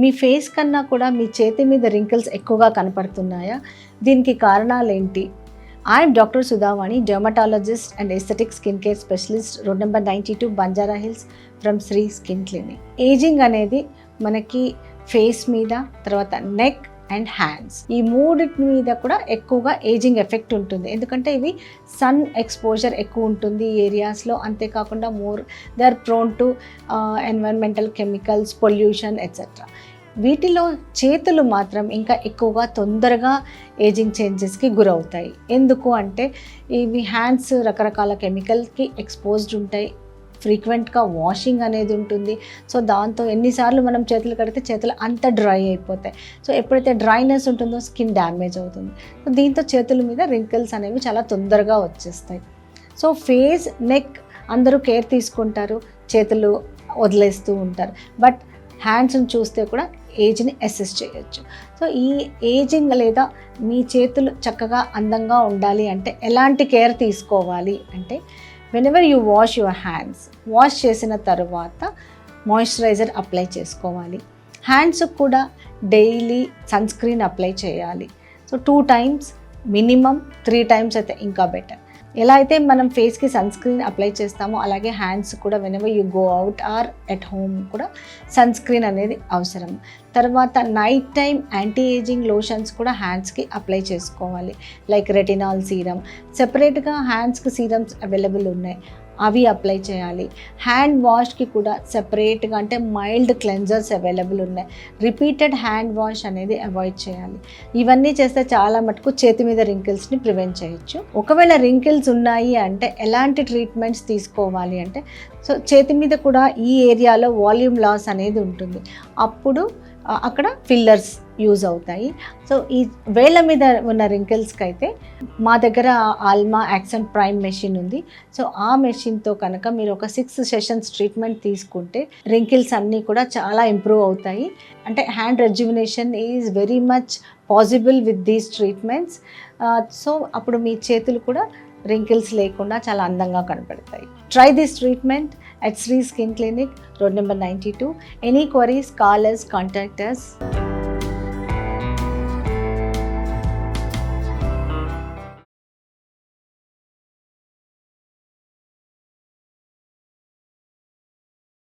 మీ face కన్నా కూడా మీ చేతి మీద రింకిల్స్ ఎక్కువగా కనపడుతున్నాయా? దీనికి కారణాలు ఏంటి? I'm doctor Sudhavani, dermatologist and aesthetic skin care specialist, road number 92 Banjara Hills from Sri skin clinic. Ageing అనేది మనకి ఫేస్ మీద, తర్వాత నెక్ అండ్ హ్యాండ్స్, ఈ మూడింటి మీద కూడా ఎక్కువగా ఏజింగ్ ఎఫెక్ట్ ఉంటుంది. ఎందుకంటే ఇవి సన్ ఎక్స్పోజర్ ఎక్కువ ఉంటుంది ఈ ఏరియాస్లో. అంతేకాకుండా they are prone to environmental chemicals, pollution etcetera. వీటిలో చేతులు మాత్రం ఇంకా ఎక్కువగా తొందరగా ఏజింగ్ చేంజెస్కి గురవుతాయి. ఎందుకు అంటే ఇవి హ్యాండ్స్ రకరకాల కెమికల్కి ఎక్స్పోజ్డ్ ఉంటాయి, ఫ్రీక్వెంట్గా వాషింగ్ అనేది ఉంటుంది. సో దాంతో ఎన్నిసార్లు మనం చేతులు కడితే చేతులు అంత డ్రై అయిపోతాయి. సో ఎప్పుడైతే డ్రైనెస్ ఉంటుందో స్కిన్ డ్యామేజ్ అవుతుంది. సో దీంతో చేతుల మీద రింకిల్స్ అనేవి చాలా తొందరగా వచ్చేస్తాయి. సో ఫేస్, నెక్ అందరూ కేర్ తీసుకుంటారు, చేతులు వదిలేస్తూ ఉంటారు. బట్ హ్యాండ్స్ని చూస్తే కూడా ఏజ్ని అసెస్ చేయొచ్చు. సో ఈ ఏజింగ్ లేదా మీ చేతులు చక్కగా అందంగా ఉండాలి అంటే ఎలాంటి కేర్ తీసుకోవాలి అంటే, whenever you wash your hands, wash చేసిన తర్వాత మాయిశ్చరైజర్ అప్లై చేసుకోవాలి. హ్యాండ్స్కి కూడా డైలీ సన్ స్క్రీన్ అప్లై చేయాలి. సో 2 times, మినిమం 3 times అయితే ఇంకా బెటర్. ఎలా అయితే మనం ఫేస్కి సన్ స్క్రీన్ అప్లై చేస్తామో అలాగే హ్యాండ్స్ కూడా whenever you go out or at home కూడా సన్ స్క్రీన్ అనేది అవసరం. తర్వాత night time anti aging lotions కూడా హ్యాండ్స్కి అప్లై చేసుకోవాలి. లైక్ రెటినాల్ సీరం, సెపరేట్గా హ్యాండ్స్కి సీరమ్స్ అవైలబుల్ ఉన్నాయి, అవి అప్లై చేయాలి. హ్యాండ్ వాష్కి కూడా సెపరేట్గా అంటే మైల్డ్ క్లెన్జర్స్ అవైలబుల్ ఉన్నాయి. రిపీటెడ్ హ్యాండ్ వాష్ అనేది అవాయిడ్ చేయాలి. ఇవన్నీ చేస్తే చాలా మటుకు చేతి మీద రింకిల్స్ని ప్రివెంట్ చేయొచ్చు. ఒకవేళ రింకిల్స్ ఉన్నాయి అంటే ఎలాంటి ట్రీట్మెంట్స్ తీసుకోవాలి అంటే, సో చేతి మీద కూడా ఈ ఏరియాలో వాల్యూమ్ లాస్ అనేది ఉంటుంది. అప్పుడు అక్కడ ఫిల్లర్స్ యూజ్ అవుతాయి. సో ఈ వేళ్ళ మీద ఉన్న రింకిల్స్కి అయితే మా దగ్గర ఆల్మా యాక్సెంట్ ప్రైమ్ మెషిన్ ఉంది. సో ఆ మెషిన్తో కనుక మీరు ఒక 6 sessions ట్రీట్మెంట్ తీసుకుంటే రింకిల్స్ అన్నీ కూడా చాలా ఇంప్రూవ్ అవుతాయి. అంటే hand rejuvenation is very much possible with these treatments. So అప్పుడు మీ చేతులు కూడా రింకిల్స్ లేకుండా చాలా అందంగా కనపడతాయి. Try this treatment at Sri Skin Clinic, road number 92. Any queries, call us, contact us.